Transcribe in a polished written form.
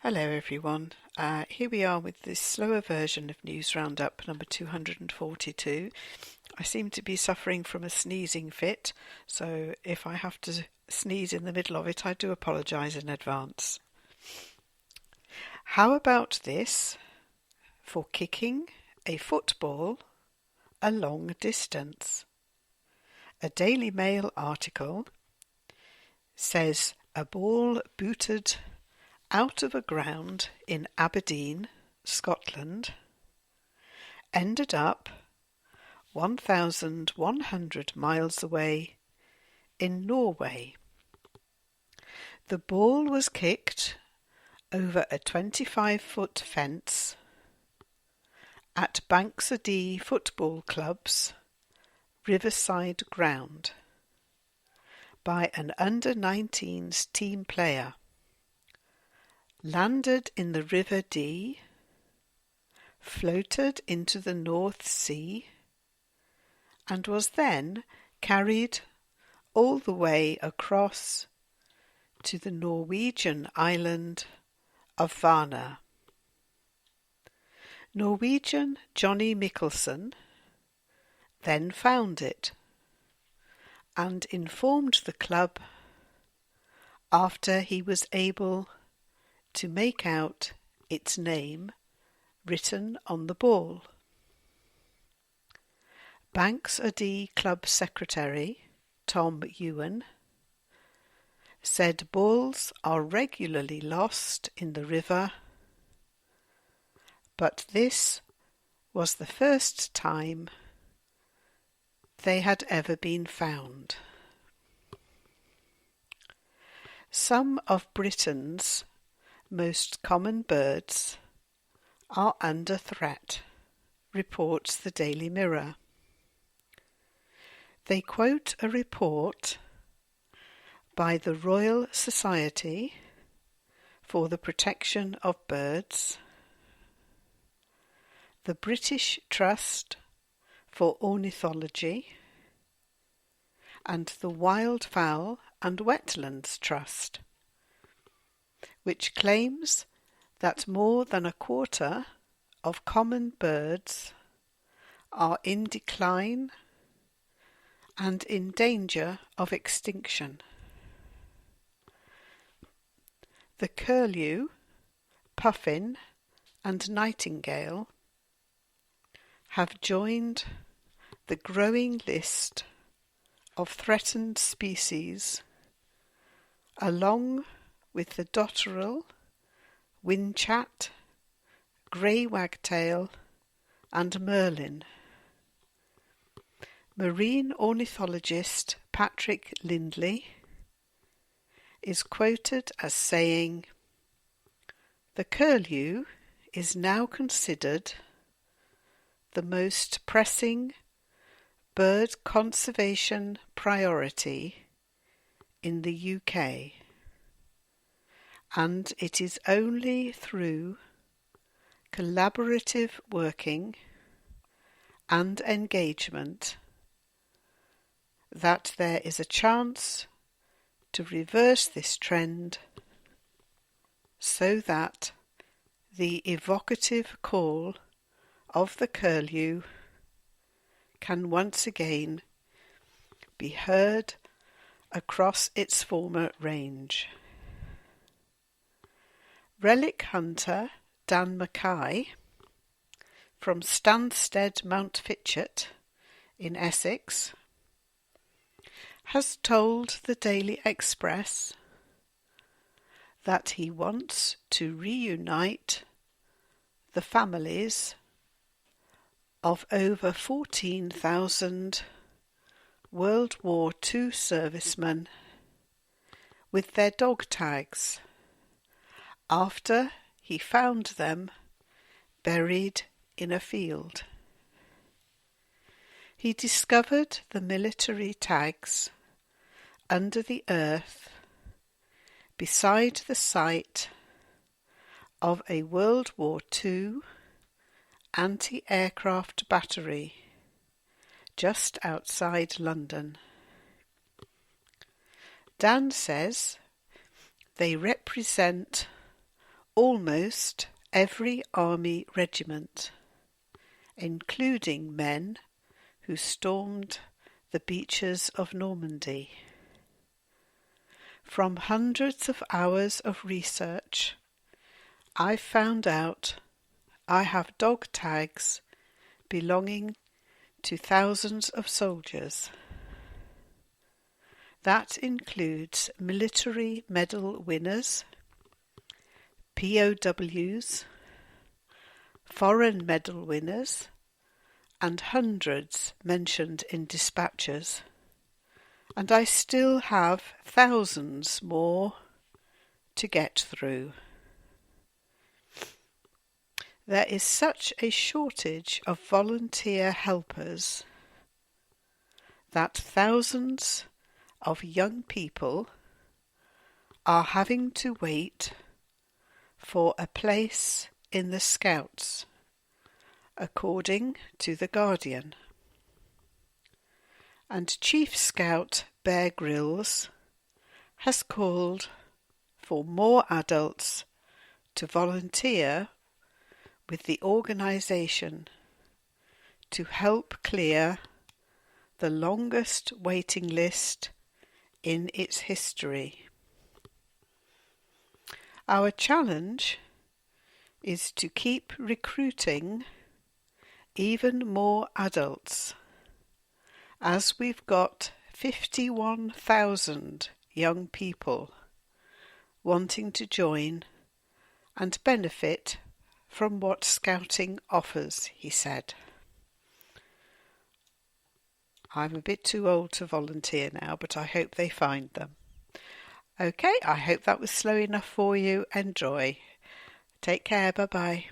Hello everyone. Here we are with this slower version of News Roundup number 242. I seem to be suffering from a sneezing fit, so if I have to sneeze in the middle of it, I do apologise in advance. How about this for kicking a football a long distance? A Daily Mail article says a ball booted out of a ground in Aberdeen, Scotland, ended up 1,100 miles away in Norway. The ball was kicked over a 25-foot fence at Bankside Football Club's Riverside Ground by an under-19s team player. Landed in the River Dee, floated into the North Sea, and was then carried all the way across to the Norwegian island of Varna. Norwegian Johnny Mikkelsen then found it and informed the club after he was able to make out its name written on the ball. Bankside Club Secretary Tom Ewan said balls are regularly lost in the river, but this was the first time they had ever been found. Some of Britain's most common birds are under threat, reports the Daily Mirror. They quote a report by the Royal Society for the Protection of Birds, the British Trust for Ornithology, and the Wildfowl and Wetlands Trust, which claims that more than a quarter of common birds are in decline and in danger of extinction. The curlew, puffin, and nightingale have joined the growing list of threatened species, along with the dotterel, whinchat, grey wagtail, and merlin. Marine ornithologist Patrick Lindley is quoted as saying, "The curlew is now considered the most pressing bird conservation priority in the UK. And it is only through collaborative working and engagement that there is a chance to reverse this trend so that the evocative call of the curlew can once again be heard across its former range." Relic hunter Dan Mackay from Stanstead Mount Fitchet in Essex has told the Daily Express that he wants to reunite the families of over 14,000 World War II servicemen with their dog tags after he found them buried in a field. He discovered the military tags under the earth beside the site of a World War II anti-aircraft battery just outside London. Dan says they represent almost every army regiment, including men who stormed the beaches of Normandy. From hundreds of hours of research, I found out I have dog tags belonging to thousands of soldiers. That includes military medal winners, POWs, foreign medal winners, and hundreds mentioned in dispatches. And I still have thousands more to get through. There is such a shortage of volunteer helpers that thousands of young people are having to wait for a place in the Scouts, according to The Guardian. And Chief Scout Bear Grylls has called for more adults to volunteer with the organisation to help clear the longest waiting list in its history. Our challenge is to keep recruiting even more adults, as we've got 51,000 young people wanting to join and benefit from what Scouting offers, he said. I'm a bit too old to volunteer now, but I hope they find them. Okay, I hope that was slow enough for you. Enjoy. Take care, bye-bye.